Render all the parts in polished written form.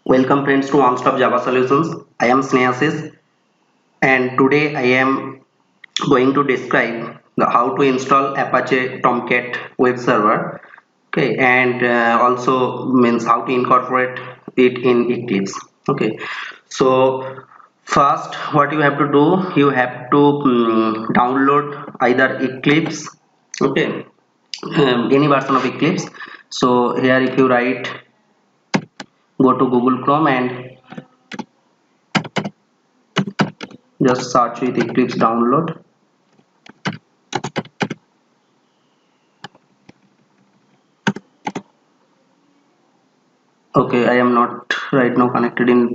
Welcome friends to One Stop Java Solutions. I am Snehasis and today I am going to describe how to install Apache Tomcat web server. Okay, and also means how to incorporate it in Eclipse. Okay, so first what you have to do, you have to download either Eclipse. Okay, any version of Eclipse. So here if you write, go to Google Chrome and just search with Eclipse download. Okay, I am not right now connected in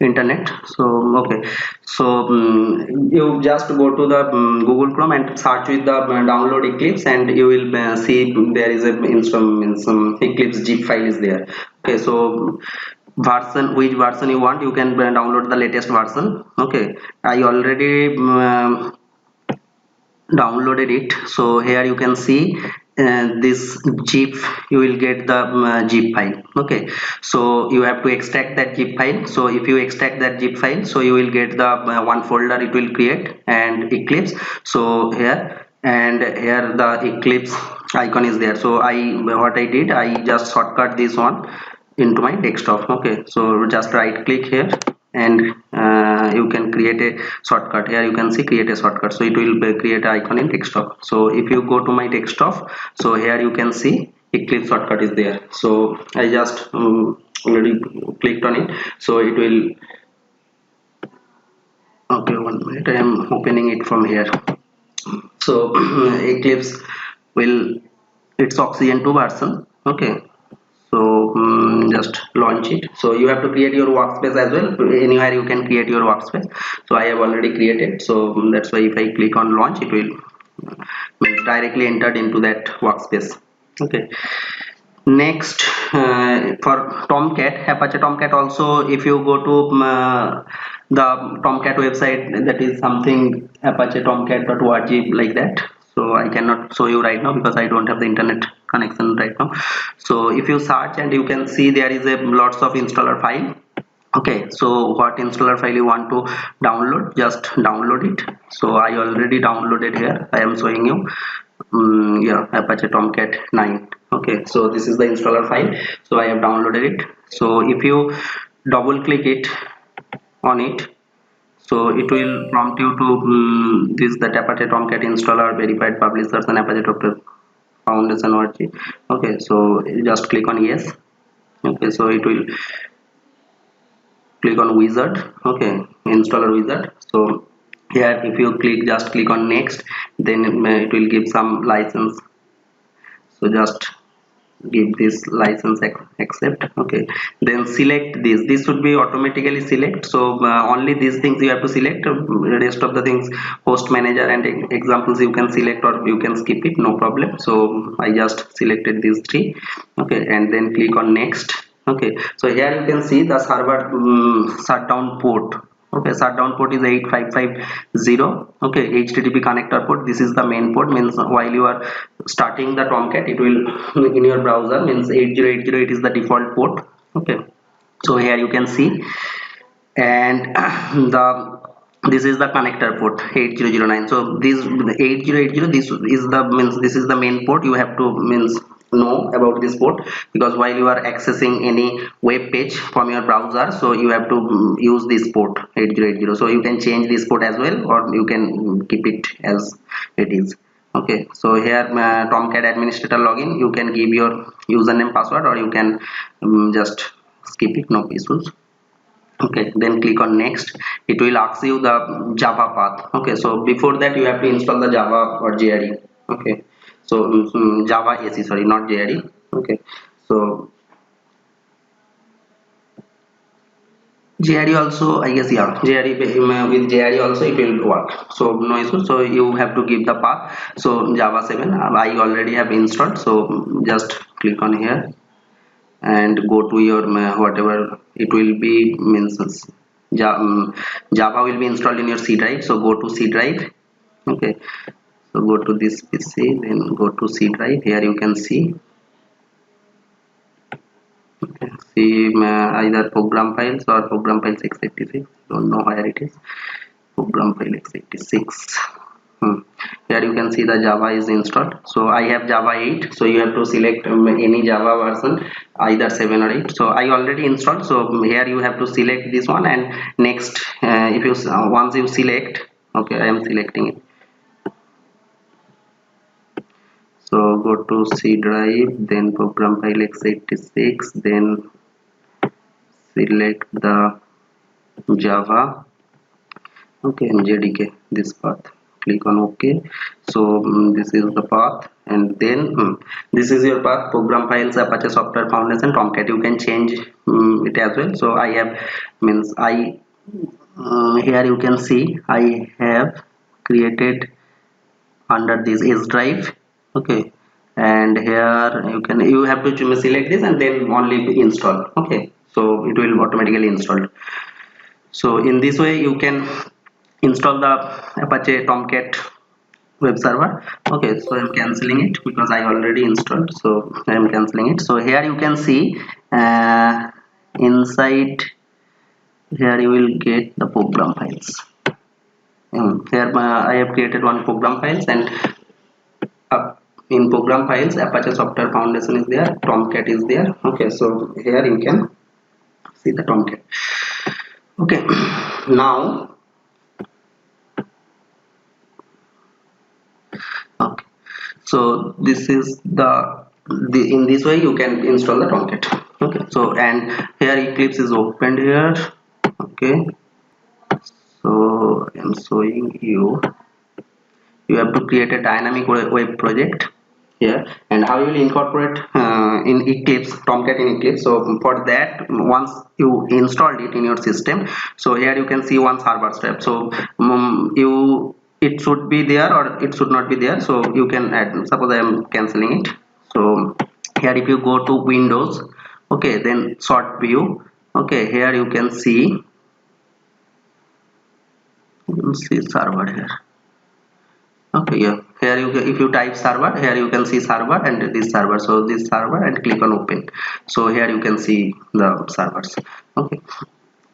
internet. So okay, so you just go to the Google Chrome and search with the download Eclipse, and you will see there is a some Eclipse zip file is there. Okay, so which version you want, you can download the latest version. Okay, I already downloaded it. So here you can see this zip, you will get the zip file. Okay, so you have to extract that zip file. So if you extract that zip file, so you will get the one folder it will create and Eclipse. So here and here the Eclipse icon is there. So what I did, I just shortcut this one into my desktop. Okay, so just right click here and you can create a shortcut. Here you can see create a shortcut, so it will create an icon in desktop. So if you go to my desktop, so here you can see Eclipse shortcut is there. So I just already clicked on it, so it will. Okay, 1 minute, I am opening it from here. So Eclipse will, it's Oxygen 2 version. Okay, so just launch it. So you have to create your workspace as well. Anywhere you can create your workspace. So I have already created, so that's why if I click on launch, it will directly entered into that workspace. Okay, next for Tomcat, Apache Tomcat also, if you go to the Tomcat website, that is something apache tomcat.org like that. So I cannot show you right now because I don't have the internet connection right now. So if you search, and you can see there is a lots of installer file. Okay, so what installer file you want to download, just download it. So I already downloaded here, I am showing you. Yeah, Apache Tomcat 9. Okay, so this is the installer file, so I have downloaded it. So if you double click it on it, so it will prompt you to this, the Apache Tomcat installer, verified publishers and Apache Tomcat Foundation org. Okay, so just click on yes. Okay, so it will click on wizard. Okay, installer wizard. So here if you click, just click on next, then it will give some license. So just give this license accept. Okay, then select this should be automatically select. So only these things you have to select. Rest of the things, host manager and examples, you can select or you can skip it, no problem. So I just selected these three. Okay, and then click on next. Okay, so here you can see the server shutdown port. Okay, shutdown port is 8550. Okay, HTTP connector port, this is the main port. Means while you are starting the Tomcat, it will in your browser, means 80808 is the default port. Okay, so here you can see, and the this is the connector port 8009. So this 8080, this is the, means this is the main port. You have to means know about this port, because while you are accessing any web page from your browser, so you have to use this port 8080. So you can change this port as well, or you can keep it as it is. Okay, so here Tomcat administrator login, you can give your username, password, or you can just skip it, no issues. Okay, then click on next. It will ask you the Java path. Okay, so before that you have to install the Java or JRE. Okay, so Java AC, sorry, not JRE. Okay, so JRE also, I guess, yeah, JRE, with JRE also it will work, so no issue. So you have to give the path. So Java 7 I already have installed, so just click on here and go to your whatever it will be, means Java will be installed in your C drive. So go to C drive. Okay, so go to this PC, then go to C drive. Here you can see. Okay, see either program files or program files x86. Don't know where it is. Program file x86. Here you can see the Java is installed. So I have Java 8. So you have to select any Java version, either 7 or 8. So I already installed. So here you have to select this one, and next, if you once you select, okay, I am selecting it. So go to C drive, then program file x86, then select the Java, okay, and JDK, this path, click on OK. So this is the path, and then this is your path, program files, Apache Software Foundation, Tomcat. You can change it as well. So I have here you can see I have created under this S drive, okay, and here you have to select this and then only install, okay, so it will automatically install. So in this way you can install the Apache Tomcat web server. Okay, so I'm canceling it because I already installed, so I'm canceling it. So here you can see inside here you will get the program files. Here I have created one program files, and in program files Apache Software Foundation is there, Tomcat is there. Okay, so here you can see the Tomcat. Okay, now okay, so this is the in this way you can install the Tomcat. Okay, so and here Eclipse is opened here. Okay, so I'm showing you have to create a dynamic web project here, and how you will incorporate in Eclipse, Tomcat in Eclipse. So for that, once you installed it in your system, so here you can see one server step. So it should be there or it should not be there, so you can add. Suppose I am canceling it. So here if you go to Windows, okay, then sort view, okay, here you can see server here. Okay, yeah, here if you type server, here you can see server and this server. So this server, and click on open. So here you can see the servers. Okay,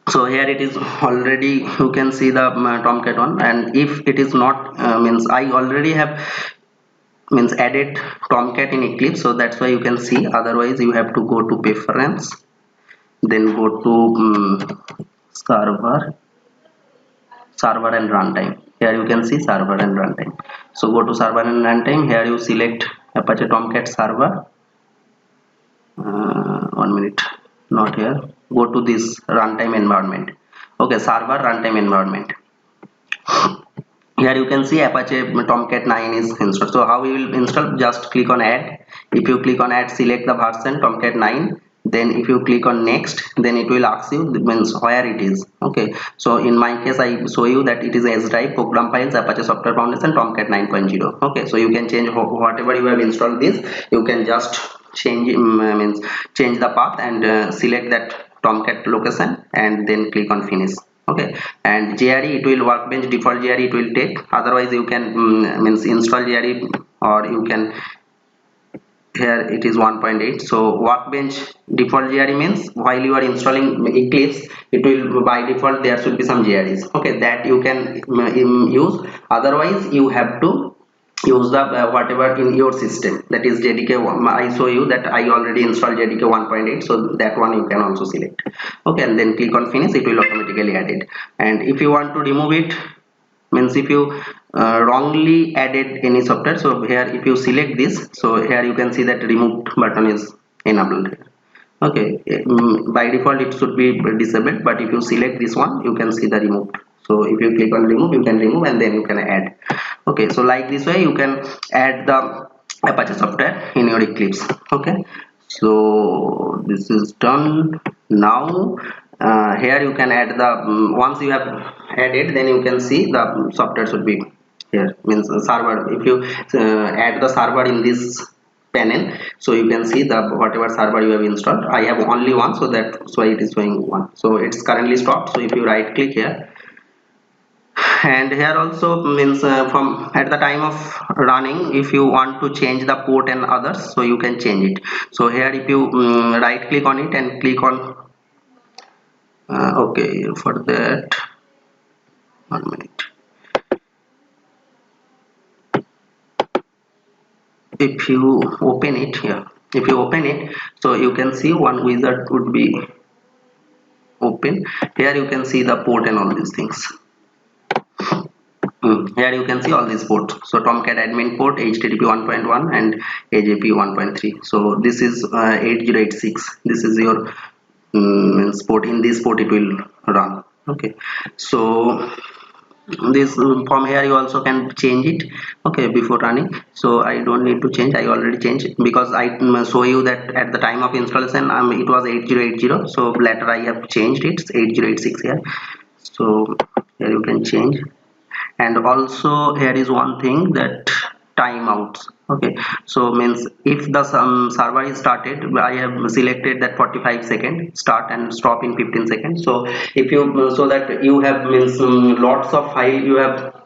so here it is already, you can see the Tomcat one, and if it is not means I already have added Tomcat in Eclipse, so that's why you can see. Otherwise you have to go to preference, then go to server and runtime. Here you can see server and runtime. So go to server and runtime. Here you select Apache Tomcat server. 1 minute, not here. Go to this runtime environment. Okay, server runtime environment. Here you can see Apache Tomcat 9 is installed. So how we will install? Just click on add. If you click on add, select the version Tomcat 9. Then if you click on next, then it will ask you means where it is. Okay, so in my case I show you that it is S drive, program files, Apache Software Foundation, Tomcat 9.0. okay, so you can change whatever you have installed this, you can just change change the path and select that Tomcat location and then click on finish. Okay, and JRE, it will Workbench default JRE it will take. Otherwise you can install JRE, or you can, here it is 1.8. so Workbench default JRE means while you are installing Eclipse, it will by default there should be some JREs, okay, that you can use. Otherwise you have to use the whatever in your system, that is JDK. I show you that I already installed JDK 1.8, so that one you can also select. Okay, and then click on finish, it will automatically add it. And if you want to remove it, means if you wrongly added any software, so here if you select this, so here you can see that removed button is enabled here. Okay, by default it should be disabled, but if you select this one, you can see the removed. So if you click on remove, you can remove and then you can add. Okay, so like this way you can add the Apache software in your Eclipse. Okay, so this is done. Now here you can add the once you have added, then you can see the software should be here, means server. If you add the server in this panel, so you can see the whatever server you have installed. I have only one, so that's why it is showing one. So it's currently stopped. So if you right click here, And here also means from at the time of running, if you want to change the port and others, so you can change it. So here if you right click on it and click on okay, for that, 1 minute. If you open it here, if you open it, so you can see one wizard would be open. Here you can see the port and all these things. Here you can see all these ports. So Tomcat admin port, HTTP 1.1 and AJP 1.3. So this is 8086. This is your port. In this port it will run. Okay. So this from here you also can change it, okay, before running. So I don't need to change, I already changed it because I show you that at the time of installation it was 8080. So later I have changed it, it's 8086 here. So here you can change. And also here is one thing, that timeouts. Okay, so means if the server is started, I have selected that 45 second start and stop in 15 seconds. So if you so that you have means lots of file you have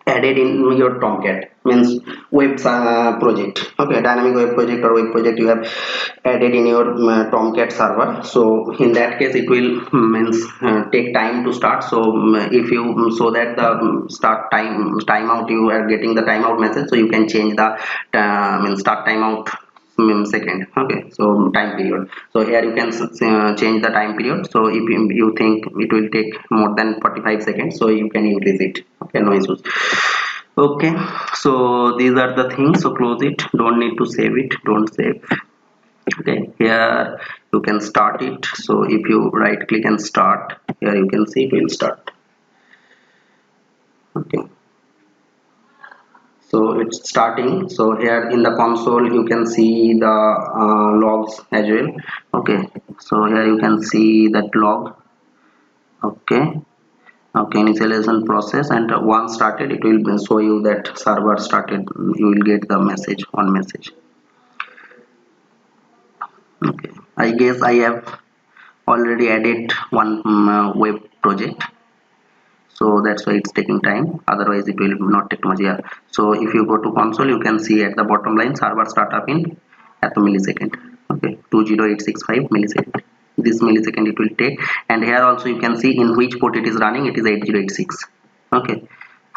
added in your Tomcat, means web project, okay, dynamic web project or web project you have added in your Tomcat server. So in that case it will means take time to start. So if you so that the start timeout, you are getting the timeout message, so you can change the means start timeout second, okay, so time period. So here you can change the time period. So if you think it will take more than 45 seconds, so you can increase it, okay, no issues. Okay, so these are the things. So close it, don't need to save it, don't save. Okay, here you can start it. So if you right click and start, here you can see it will start. Okay, so it's starting. So here in the console you can see the logs as well. Okay, so here you can see that log. Okay, okay, initialization process, and once started it will show you that server started. You will get the message, one message. Okay, I guess I have already added one web project, so that's why it's taking time, otherwise it will not take much. Yeah, so if you go to console, you can see at the bottom line server startup in at the millisecond. Okay, 20865 millisecond, this millisecond it will take. And here also you can see in which port it is running, it is 8086. Okay,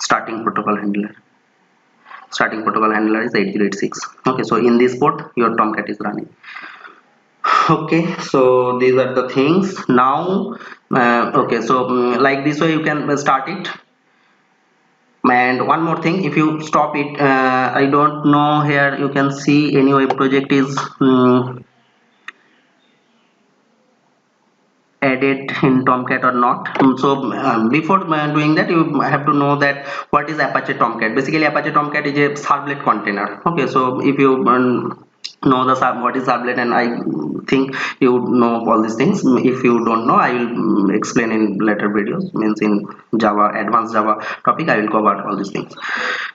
starting protocol handler, starting protocol handler is 8086. Okay, so in this port your Tomcat is running. Okay, so these are the things now. Okay, so like this way you can start it. And one more thing, if you stop it, I don't know, here you can see any web project is added in Tomcat or not. So before doing that, you have to know that what is Apache Tomcat. Basically Apache Tomcat is a servlet container. Okay, so if you know the what is servlet, and I think you know all these things. If you don't know, I will explain in later videos, means in Java, advanced Java topic, I will cover all these things.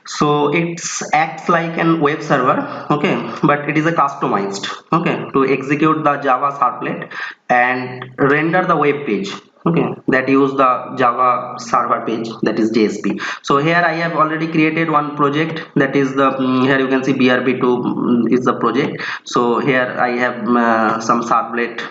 So it acts like an web server, okay, but it is a customized, okay, to execute the Java servlet and render the web page, okay, that use the Java server page, that is JSP. So here I have already created one project, that is the here you can see BRB2 is the project. So here I have some servlet,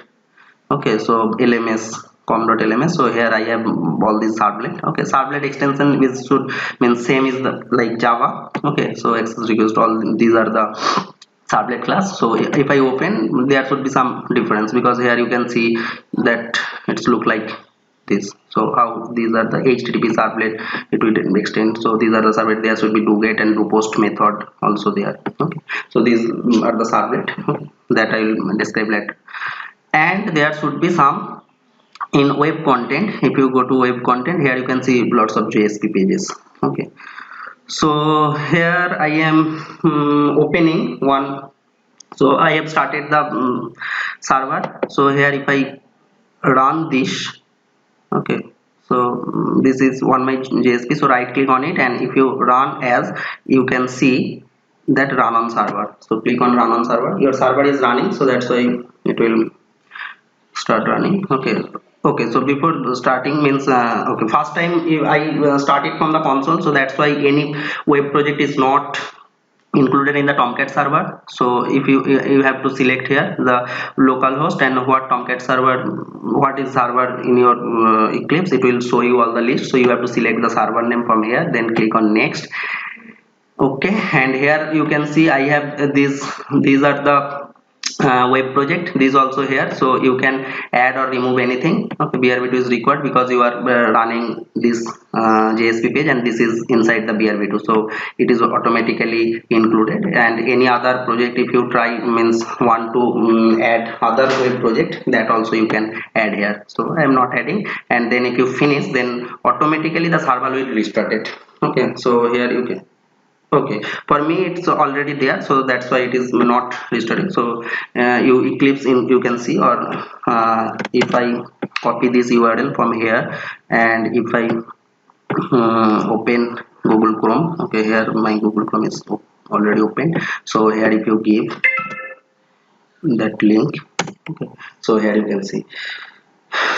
okay, so LMS com.lms. so here I have all these servlet, okay, servlet extension which should mean same is the like Java, okay, so access request, all these are the servlet class. So if I open, there should be some difference, because here you can see that it's look like this. So how these are the HTTP servlet, it will extend. So these are the servlet, there should be do get and do post method also there. Okay, so these are the servlet, okay, that I will describe later. And there should be some in web content. If you go to web content, here you can see lots of JSP pages. Okay, so here I am opening one. So I have started the server. So here if I run this, okay, so this is one my JSP. So right click on it, and if you run as, you can see that run on server. So click on run on server, your server is running, so that's why it will start running. Okay, so before starting means okay, first time I started from the console, so that's why any web project is not included in the Tomcat server. So if you have to select here the local host and what Tomcat server, what is server in your Eclipse, it will show you all the list. So you have to select the server name from here, then click on next. Okay, and here you can see I have these are the web project, these also here, so you can add or remove anything. Okay, BRV2 is required because you are running this JSP page and this is inside the BRV2, so it is automatically included. And any other project if you try means want to add other web project, that also you can add here. So I am not adding, and then if you finish, then automatically the server will restart it. Okay, so here you can, okay, for me it's already there, so that's why it is not restarting. So you Eclipse in, you can see, or if I copy this URL from here and if I open Google Chrome. Okay, here my Google Chrome is already open, so here if you give that link, okay, so here you can see.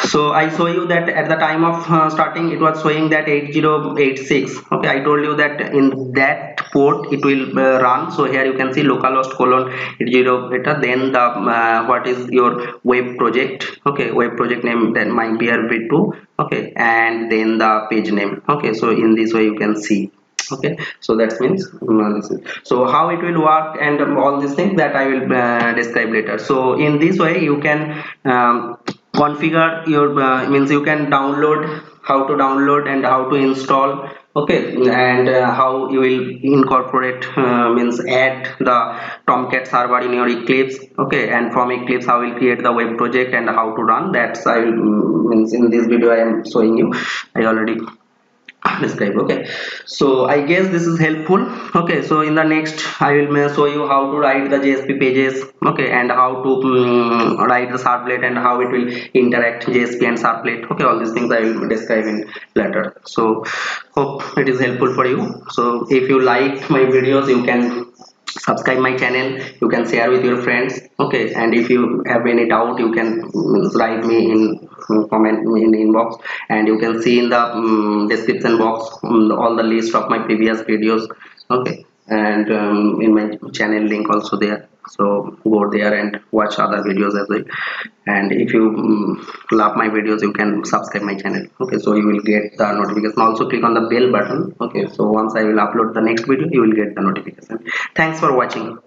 So I show you that at the time of starting it was showing that 8086. Okay, I told you that in that port it will run. So here you can see localhost colon 80 beta, then the what is your web project. Okay, web project name, then my BRV2. Okay, and then the page name. Okay, so in this way you can see. Okay, so that means so how it will work and all these things that I will describe later. So in this way you can configure your means you can download, how to download and how to install. Okay, and how you will incorporate means add the Tomcat server in your Eclipse. Okay, and from Eclipse how will create the web project and how to run. That's I will means in this video I am showing you. I already describe. Okay, so I guess this is helpful. Okay, so in the next I will show you how to write the JSP pages. Okay, and how to write the servlet and how it will interact JSP and servlet. Okay, all these things I will describe in later. So hope it is helpful for you. So if you like my videos, you can subscribe my channel, you can share with your friends. Okay, and if you have any doubt you can write me in comment in the inbox, and you can see in the description box all the list of my previous videos. Okay, and in my channel link also there, so go there and watch other videos as well. And if you love my videos, you can subscribe my channel. Okay, so you will get the notification. Also click on the bell button. Okay, so once I will upload the next video, you will get the notification. Thanks for watching.